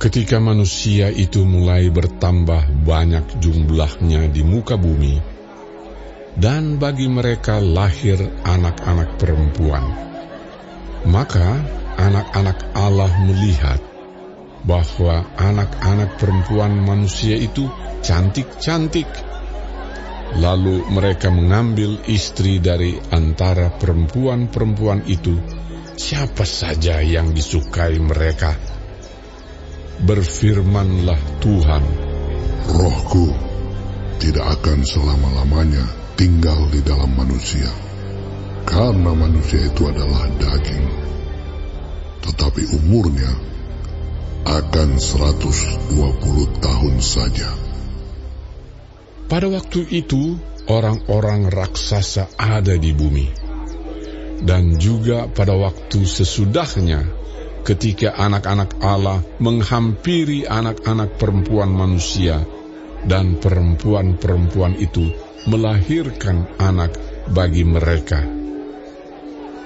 Ketika manusia itu mulai bertambah banyak jumlahnya di muka bumi, dan bagi mereka lahir anak-anak perempuan, maka anak-anak Allah melihat bahwa anak-anak perempuan manusia itu cantik-cantik. Lalu mereka mengambil istri dari antara perempuan-perempuan itu, siapa saja yang disukai mereka. Berfirmanlah Tuhan, Rohku tidak akan selama-lamanya tinggal di dalam manusia, karena manusia itu adalah daging, tetapi umurnya akan 120 tahun saja. Pada waktu itu, orang-orang raksasa ada di bumi. Dan juga pada waktu sesudahnya, ketika anak-anak Allah menghampiri anak-anak perempuan manusia, dan perempuan-perempuan itu melahirkan anak bagi mereka.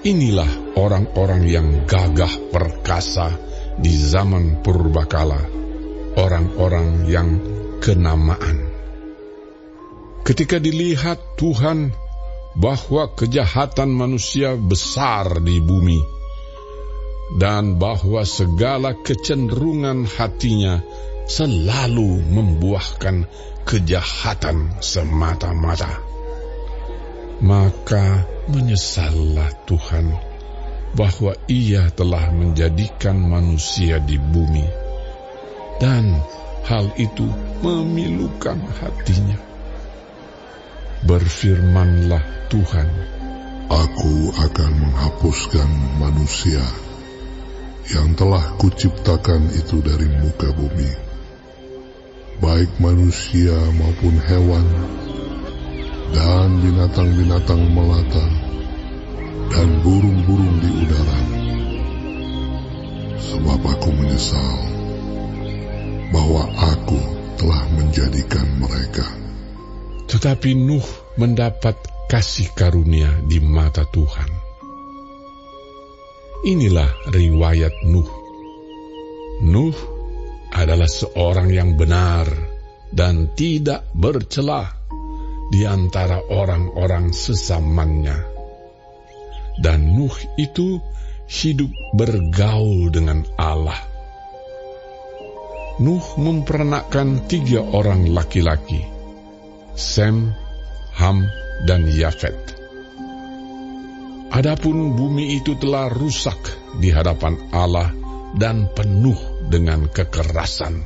Inilah orang-orang yang gagah perkasa di zaman purbakala, orang-orang yang kenamaan. Ketika dilihat Tuhan bahwa kejahatan manusia besar di bumi, dan bahwa segala kecenderungan hatinya selalu membuahkan kejahatan semata-mata, maka menyesallah Tuhan bahwa Ia telah menjadikan manusia di bumi, dan hal itu memilukan hatinya. Berfirmanlah Tuhan, Aku akan menghapuskan manusia yang telah kuciptakan itu dari muka bumi, baik manusia maupun hewan, dan binatang-binatang melata, dan burung-burung di udara. Sebab aku menyesal bahwa aku telah menjadikan mereka. Tetapi Nuh mendapat kasih karunia di mata Tuhan. Inilah riwayat Nuh. Nuh adalah seorang yang benar dan tidak bercela di antara orang-orang sesamanya. Dan Nuh itu hidup bergaul dengan Allah. Nuh mempernakkan 3 orang laki-laki, Sem, Ham, dan Yafet. Adapun bumi itu telah rusak di hadapan Allah dan penuh dengan kekerasan.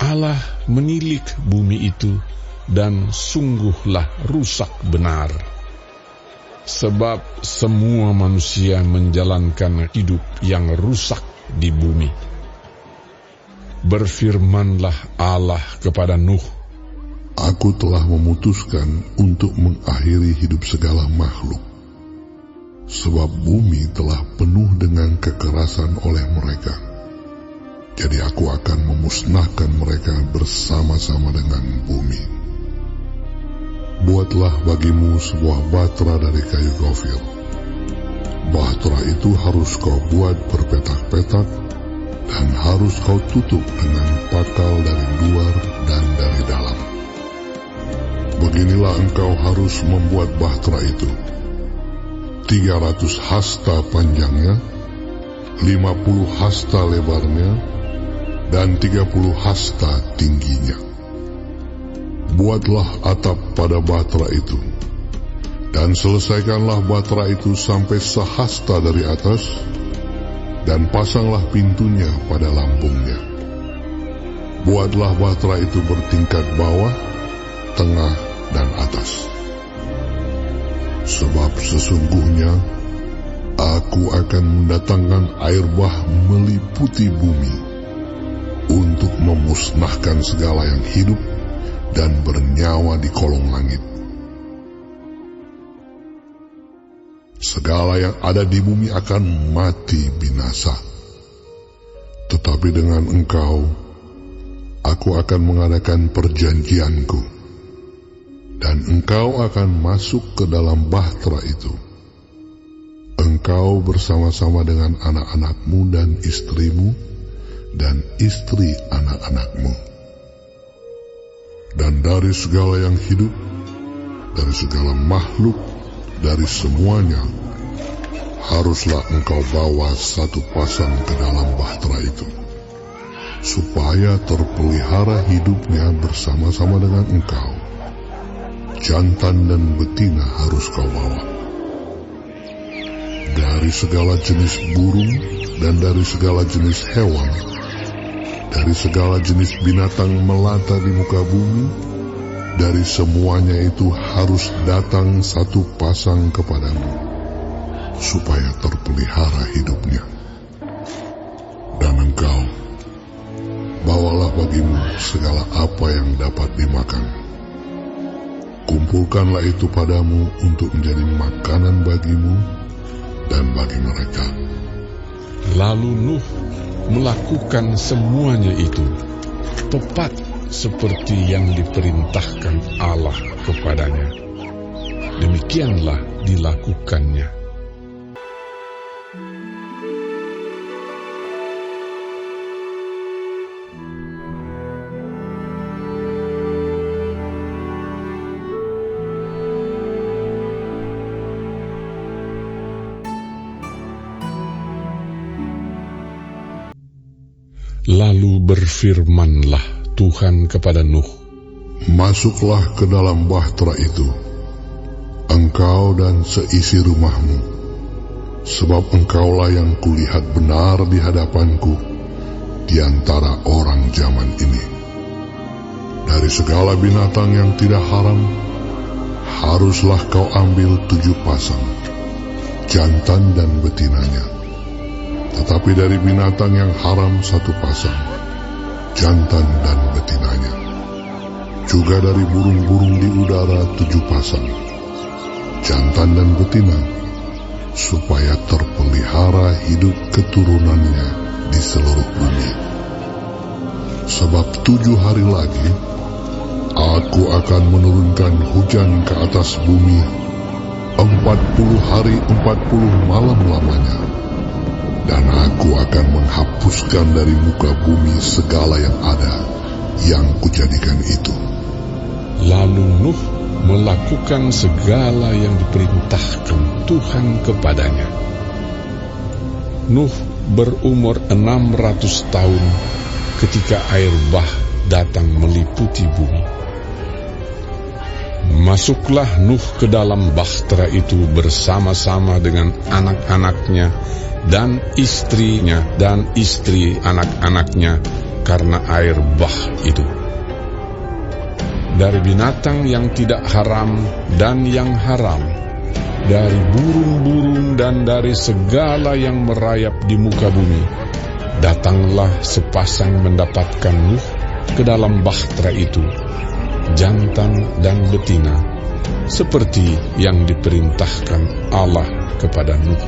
Allah menilik bumi itu dan sungguhlah rusak benar. Sebab semua manusia menjalankan hidup yang rusak di bumi. Berfirmanlah Allah kepada Nuh, Aku telah memutuskan untuk mengakhiri hidup segala makhluk, sebab bumi telah penuh dengan kekerasan oleh mereka. Jadi aku akan memusnahkan mereka bersama-sama dengan bumi. Buatlah bagimu sebuah batra dari kayu gofir. Batra itu harus kau buat berpetak-petak, dan harus kau tutup dengan pakal dari luar dan dari dalam. Beginilah engkau harus membuat bahtera itu: 300 hasta panjangnya, 50 hasta lebarnya, dan 30 hasta tingginya. Buatlah atap pada bahtera itu, dan selesaikanlah bahtera itu sampai sehasta dari atas, dan pasanglah pintunya pada lambungnya. Buatlah bahtera itu bertingkat bawah, tengah, dan atas. Sebab sesungguhnya aku akan mendatangkan air bah meliputi bumi untuk memusnahkan segala yang hidup dan bernyawa di kolong langit. Segala yang ada di bumi akan mati binasa. Tetapi dengan engkau, aku akan mengadakan perjanjianku, dan engkau akan masuk ke dalam bahtera itu. Engkau bersama-sama dengan anak-anakmu dan istrimu, dan istri anak-anakmu. Dan dari segala yang hidup, dari segala makhluk, dari semuanya, haruslah engkau bawa satu pasang ke dalam bahtera itu, supaya terpelihara hidupnya bersama-sama dengan engkau. Jantan dan betina harus kau bawa. Dari segala jenis burung dan dari segala jenis hewan, dari segala jenis binatang melata di muka bumi, dari semuanya itu harus datang satu pasang kepadamu, supaya terpelihara hidupnya. Dan engkau, bawalah bagimu segala apa yang dapat dimakan. Kumpulkanlah itu padamu untuk menjadi makanan bagimu dan bagi mereka. Lalu Nuh melakukan semuanya itu, tepat seperti yang diperintahkan Allah kepadanya. Demikianlah dilakukannya. Lalu berfirmanlah Tuhan kepada Nuh, masuklah ke dalam bahtera itu, engkau dan seisi rumahmu, sebab engkaulah yang kulihat benar di hadapanku di antara orang zaman ini. Dari segala binatang yang tidak haram, haruslah kau ambil 7 pasang, jantan dan betinanya. Tetapi dari binatang yang haram 1 pasang, jantan dan betinanya. Juga dari burung-burung di udara 7 pasang, jantan dan betina, supaya terpelihara hidup keturunannya di seluruh bumi. Sebab 7 hari lagi, aku akan menurunkan hujan ke atas bumi 40 hari 40 malam lamanya. Dan aku akan menghapuskan dari muka bumi segala yang ada, yang kujadikan itu. Lalu Nuh melakukan segala yang diperintahkan Tuhan kepadanya. Nuh berumur 600 tahun ketika air bah datang meliputi bumi. Masuklah Nuh ke dalam bahtera itu bersama-sama dengan anak-anaknya dan istrinya dan istri anak-anaknya karena air bah itu. Dari binatang yang tidak haram dan yang haram, dari burung-burung dan dari segala yang merayap di muka bumi, datanglah sepasang mendapatkan Nuh ke dalam bahtera itu, jantan dan betina, seperti yang diperintahkan Allah kepada Nuh.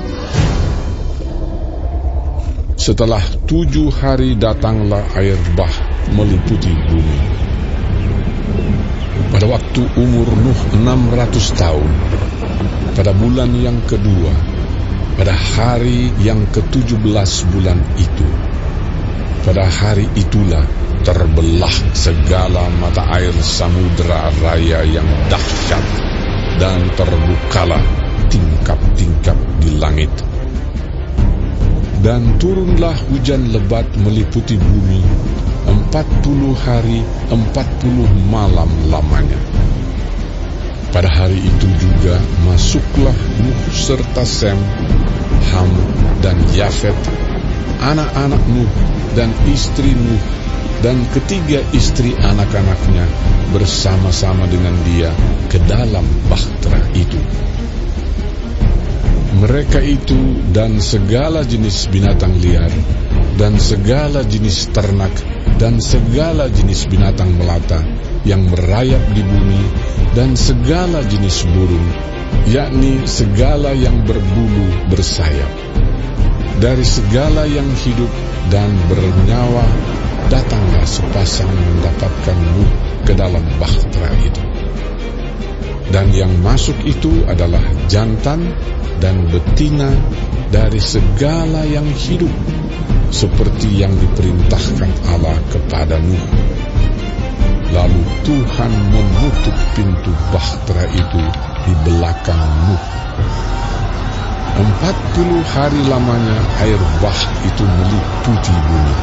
Setelah 7 hari datanglah air bah meliputi bumi. Pada waktu umur Nuh 600 tahun, pada bulan yang kedua, pada hari yang ke-17 bulan itu, pada hari itulah terbelah segala mata air samudera raya yang dahsyat, dan terbukalah tingkap-tingkap di langit. Dan turunlah hujan lebat meliputi bumi 40 hari 40 malam lamanya. Pada hari itu juga masuklah Nuh serta Sem, Ham dan Yafet, anak-anak Nuh dan istri Nuh, dan ketiga istri anak-anaknya bersama-sama dengan dia ke dalam bahtera itu. Mereka itu dan segala jenis binatang liar, dan segala jenis ternak, dan segala jenis binatang melata yang merayap di bumi, dan segala jenis burung, yakni segala yang berbulu bersayap. Dari segala yang hidup dan bernyawa, datanglah sepasang mendapatkan Nuh ke dalam bahtera itu. Dan yang masuk itu adalah jantan dan betina dari segala yang hidup, seperti yang diperintahkan Allah kepada Nuh. Lalu Tuhan menutup pintu bahtera itu di belakang Nuh. 40 hari lamanya air bah itu meliputi bumi.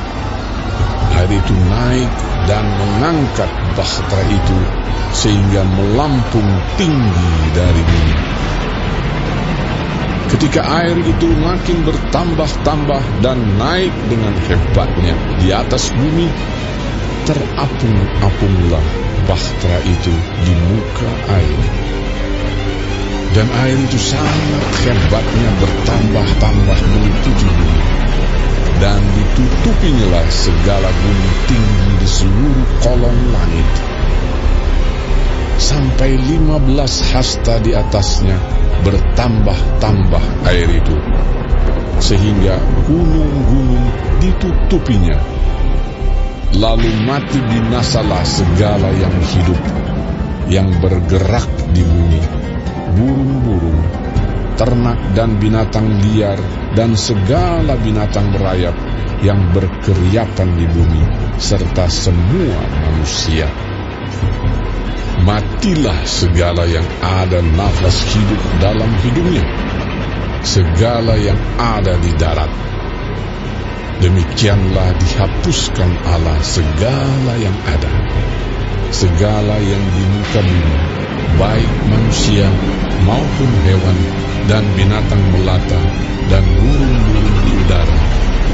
Air itu naik dan mengangkat bahtera itu sehingga melampung tinggi dari bumi. Ketika air itu makin bertambah-tambah dan naik dengan hebatnya di atas bumi, terapung-apunglah bahtera itu di muka air. Dan air itu sangat hebatnya bertambah-tambah meliputi bumi. Dan ditutupinyalah segala bumi tinggi di seluruh kolong langit. Sampai 15 hasta di atasnya bertambah-tambah air itu, sehingga gunung-gunung ditutupinya. Lalu mati binasalah segala yang hidup, yang bergerak di bumi, burung-burung, ternak dan binatang liar, dan segala binatang merayap yang berkeriapan di bumi, serta semua manusia. Matilah segala yang ada nafas hidup dalam hidungnya, segala yang ada di darat. Demikianlah dihapuskan Allah segala yang ada, segala yang di muka bumi, baik manusia maupun hewan dan binatang melata dan burung-burung di udara,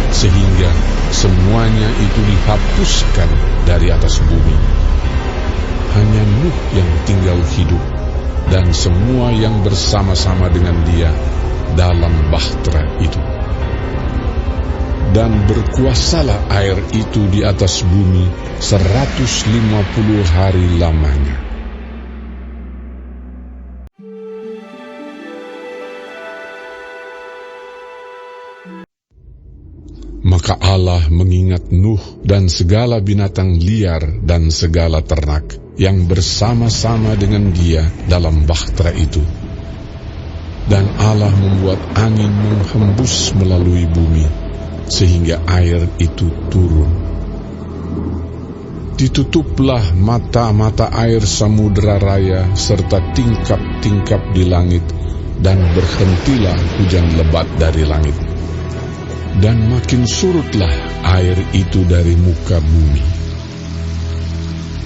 sehingga semuanya itu dihapuskan dari atas bumi. Hanya Nuh yang tinggal hidup, dan semua yang bersama-sama dengan dia dalam bahtera itu. Dan berkuasalah air itu di atas bumi 150 hari lamanya. Maka Allah mengingat Nuh dan segala binatang liar dan segala ternak yang bersama-sama dengan dia dalam bahtera itu. Dan Allah membuat angin menghembus melalui bumi, sehingga air itu turun. Ditutuplah mata-mata air samudera raya serta tingkap-tingkap di langit, dan berhentilah hujan lebat dari langit. Dan makin surutlah air itu dari muka bumi.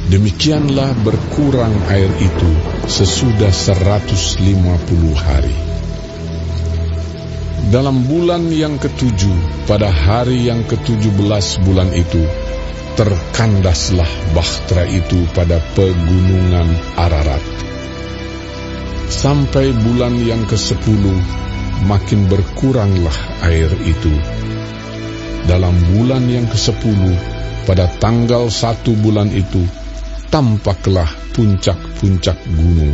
Demikianlah berkurang air itu sesudah 150 hari. Dalam bulan yang ke-7, pada hari yang ke-17 bulan itu, terkandaslah bahtera itu pada pegunungan Ararat. Sampai bulan yang ke-10, makin berkuranglah air itu. Dalam bulan yang ke-10, pada tanggal 1 bulan itu, tampaklah puncak-puncak gunung.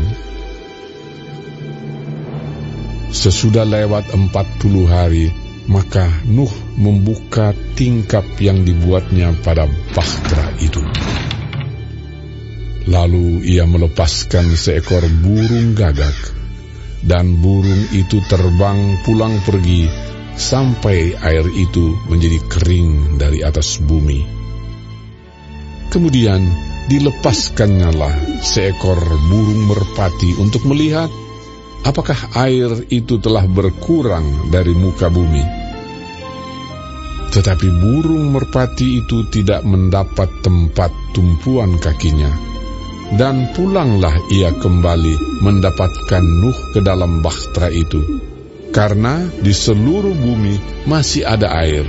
Sesudah lewat 40 hari, maka Nuh membuka tingkap yang dibuatnya pada bahtera itu. Lalu ia melepaskan seekor burung gagak, dan burung itu terbang pulang pergi sampai air itu menjadi kering dari atas bumi. Kemudian dilepaskannyalah seekor burung merpati untuk melihat apakah air itu telah berkurang dari muka bumi. Tetapi burung merpati itu tidak mendapat tempat tumpuan kakinya, dan pulanglah ia kembali mendapatkan Nuh ke dalam bahtera itu, karena di seluruh bumi masih ada air.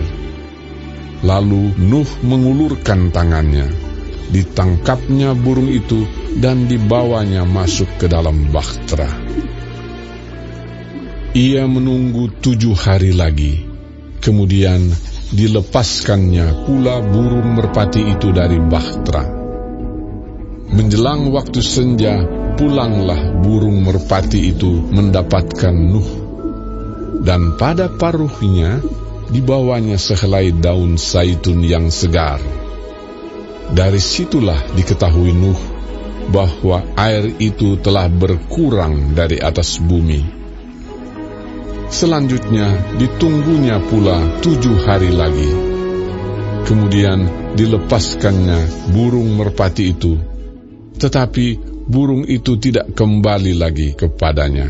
Lalu Nuh mengulurkan tangannya, ditangkapnya burung itu dan dibawanya masuk ke dalam bahtera. Ia menunggu 7 hari lagi, kemudian dilepaskannya pula burung merpati itu dari bahtera. Menjelang waktu senja, pulanglah burung merpati itu mendapatkan Nuh, dan pada paruhnya dibawanya sehelai daun zaitun yang segar. Dari situlah diketahui Nuh bahwa air itu telah berkurang dari atas bumi. Selanjutnya ditunggunya pula 7 hari lagi, Kemudian dilepaskannya burung merpati itu, tetapi burung itu tidak kembali lagi kepadanya.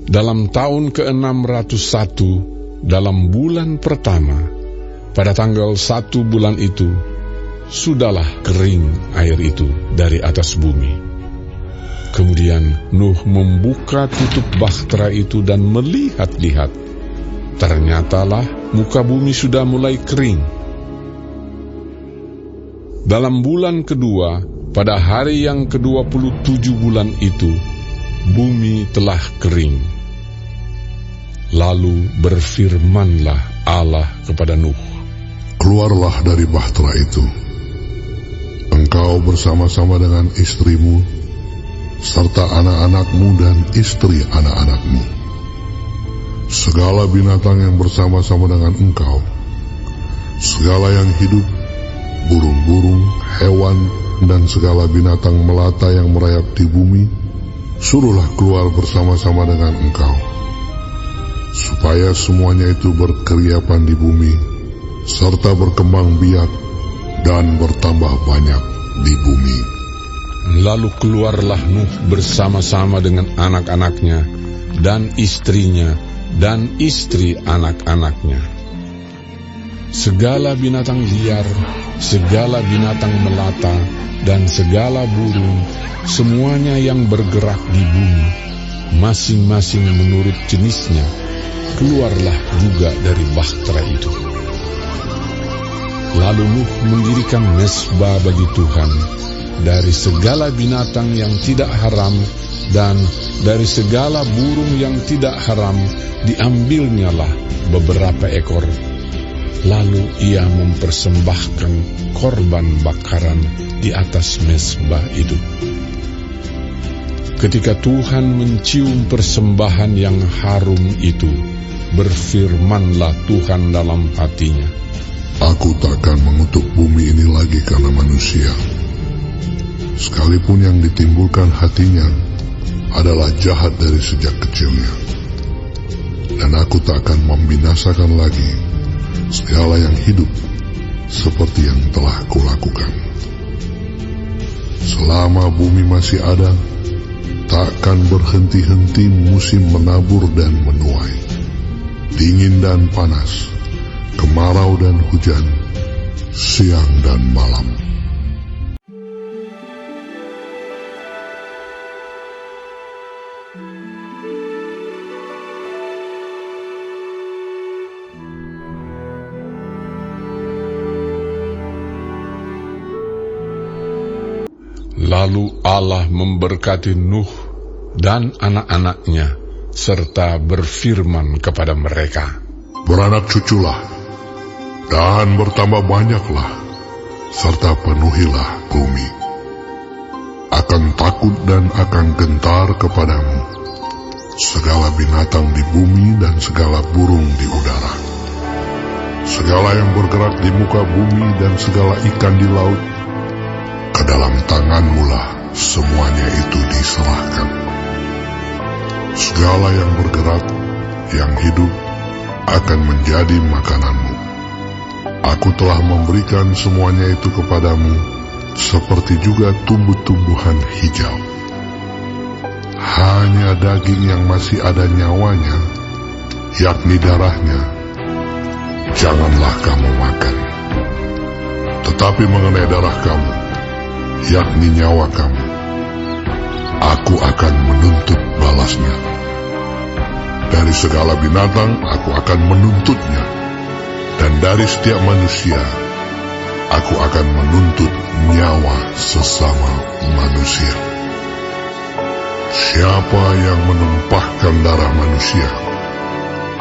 Dalam tahun ke-601, dalam bulan pertama, pada tanggal 1 bulan itu, sudahlah kering air itu dari atas bumi. Kemudian Nuh membuka tutup bahtera itu dan melihat-lihat. Ternyatalah muka bumi sudah mulai kering. Dalam bulan kedua, pada hari yang ke-27 bulan itu, bumi telah kering. Lalu berfirmanlah Allah kepada Nuh, "Keluarlah dari bahtera itu, engkau bersama-sama dengan istrimu, serta anak-anakmu dan istri anak-anakmu. Segala binatang yang bersama-sama dengan engkau, segala yang hidup, burung-burung, hewan, dan segala binatang melata yang merayap di bumi, suruhlah keluar bersama-sama dengan engkau, supaya semuanya itu berkeriapan di bumi, serta berkembang biak dan bertambah banyak di bumi." Lalu keluarlah Nuh bersama-sama dengan anak-anaknya dan istrinya dan istri anak-anaknya. Segala binatang liar, segala binatang melata, dan segala burung, semuanya yang bergerak di bumi, masing-masing menurut jenisnya, keluarlah juga dari bahtera itu. Lalu Nuh mendirikan mezbah bagi Tuhan, dari segala binatang yang tidak haram dan dari segala burung yang tidak haram diambilnyalah beberapa ekor. Lalu ia mempersembahkan korban bakaran di atas mezbah itu. Ketika Tuhan mencium persembahan yang harum itu, berfirmanlah Tuhan dalam hatinya, "Aku takkan mengutuk bumi ini lagi karena manusia, sekalipun yang ditimbulkan hatinya adalah jahat dari sejak kecilnya. Dan aku tak akan membinasakan lagi segala yang hidup seperti yang telah kulakukan. Selama bumi masih ada, takkan berhenti-henti musim menabur dan menuai, dingin dan panas, kemarau dan hujan, siang dan malam." Lalu Allah memberkati Nuh dan anak-anaknya, serta berfirman kepada mereka, "Beranak cuculah, dan bertambah banyaklah, serta penuhilah bumi. Akan takut dan akan gentar kepadamu segala binatang di bumi dan segala burung di udara, segala yang bergerak di muka bumi dan segala ikan di laut. Ke dalam tanganmu-lah semuanya itu diserahkan. Segala yang bergerak, yang hidup, akan menjadi makananmu. Aku telah memberikan semuanya itu kepadamu, seperti juga tumbuh-tumbuhan hijau. Hanya daging yang masih ada nyawanya, yakni darahnya, janganlah kamu makan. Tetapi mengenai darah kamu, yakni nyawa kamu, aku akan menuntut balasnya. Dari segala binatang aku akan menuntutnya, dan dari setiap manusia aku akan menuntut nyawa sesama manusia. Siapa yang menumpahkan darah manusia,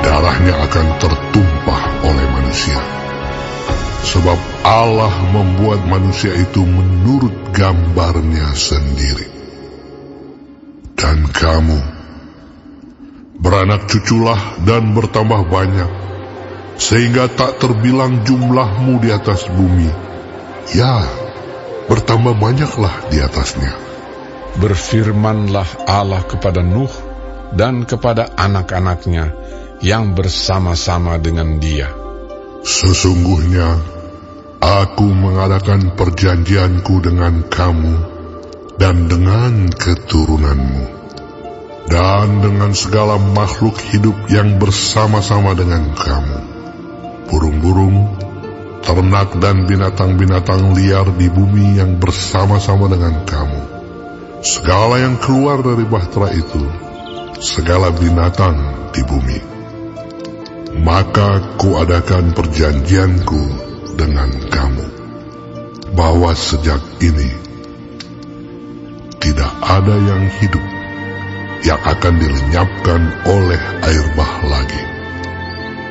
darahnya akan tertumpah oleh manusia. Sebab Allah membuat manusia itu menurut gambarnya sendiri. Dan kamu, beranak cuculah dan bertambah banyak, sehingga tak terbilang jumlahmu di atas bumi. Ya, bertambah banyaklah di atasnya." Berfirmanlah Allah kepada Nuh dan kepada anak-anaknya yang bersama-sama dengan dia, Sesungguhnya aku mengadakan perjanjianku dengan kamu dan dengan keturunanmu, dan dengan segala makhluk hidup yang bersama-sama dengan kamu, burung-burung, ternak dan binatang-binatang liar di bumi yang bersama-sama dengan kamu, segala yang keluar dari bahtera itu, segala binatang di bumi. Maka kuadakan perjanjianku dengan kamu, bahwa sejak ini tidak ada yang hidup yang akan dilenyapkan oleh air bah lagi,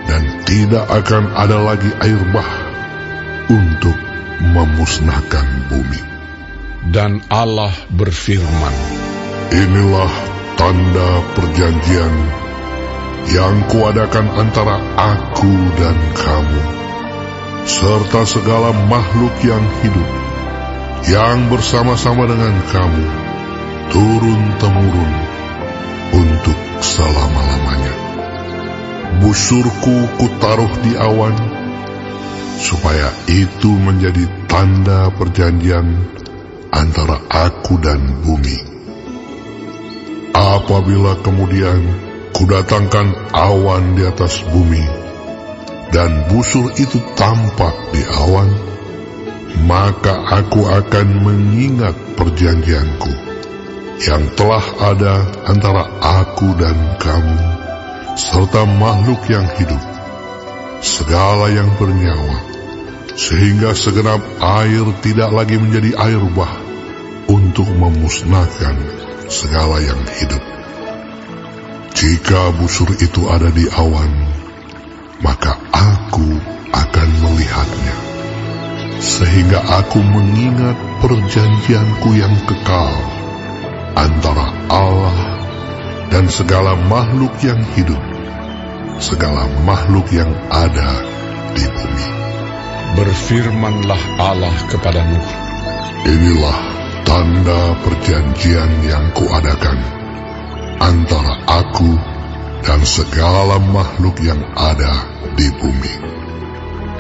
dan tidak akan ada lagi air bah untuk memusnahkan bumi. Dan Allah berfirman, Inilah tanda perjanjian yang kuadakan antara aku dan kamu, serta segala makhluk yang hidup yang bersama-sama dengan kamu, turun-temurun untuk selama-lamanya. Busurku kutaruh di awan, supaya itu menjadi tanda perjanjian antara aku dan bumi. Apabila kemudian kudatangkan awan di atas bumi, dan busur itu tampak di awan, maka aku akan mengingat perjanjianku yang telah ada antara aku dan kamu, serta makhluk yang hidup, segala yang bernyawa, sehingga segenap air tidak lagi menjadi air bah untuk memusnahkan segala yang hidup. Jika busur itu ada di awan, maka aku akan melihatnya, sehingga aku mengingat perjanjianku yang kekal antara Allah dan segala makhluk yang hidup, segala makhluk yang ada di bumi. berfirmanlah Allah kepada Nuh, Inilah tanda perjanjian yang kuadakan antara aku dan segala makhluk yang ada di bumi.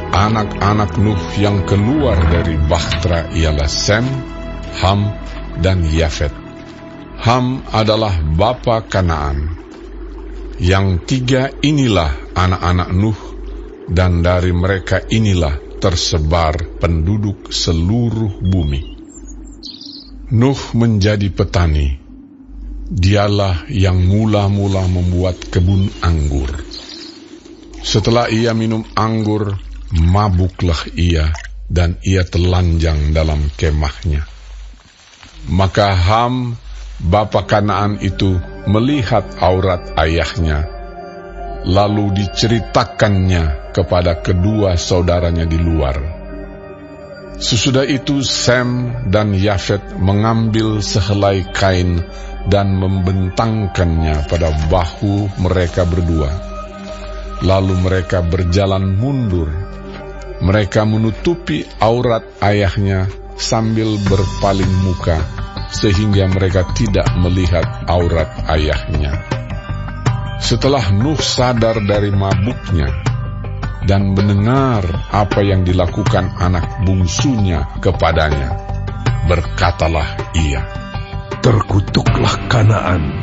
Anak-anak Nuh yang keluar dari bahtera ialah Sem, Ham, dan Yafet. Ham adalah bapa Kanaan. Yang tiga inilah anak-anak Nuh, dan dari mereka inilah tersebar penduduk seluruh bumi. Nuh menjadi petani. Dialah yang mula-mula membuat kebun anggur. Setelah ia minum anggur, mabuklah ia, dan ia telanjang dalam kemahnya. Maka Ham, bapa Kanaan itu, melihat aurat ayahnya, lalu diceritakannya kepada kedua saudaranya di luar. Sesudah itu Sem dan Yafet mengambil sehelai kain dan membentangkannya pada bahu mereka berdua. Lalu mereka berjalan mundur. Mereka menutupi aurat ayahnya sambil berpaling muka, sehingga mereka tidak melihat aurat ayahnya. Setelah Nuh sadar dari mabuknya dan mendengar apa yang dilakukan anak bungsunya kepadanya, berkatalah ia, Terkutuklah Kanaan,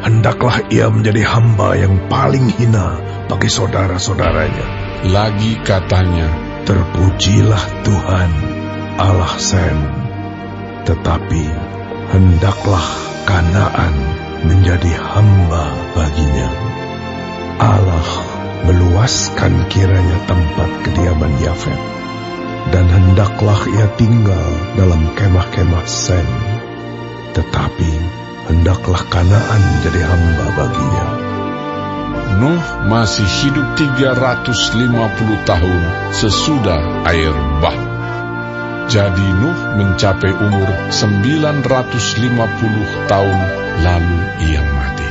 hendaklah ia menjadi hamba yang paling hina bagi saudara-saudaranya. Lagi katanya, Terpujilah Tuhan, Allah Sem, tetapi hendaklah Kanaan menjadi hamba baginya. Allah meluaskan kiranya tempat kediaman Yafet, dan hendaklah ia tinggal dalam kemah-kemah Sem, tetapi hendaklah Kanaan jadi hamba baginya. Nuh masih hidup 350 tahun sesudah air bah. Jadi Nuh mencapai umur 950 tahun, lalu ia mati.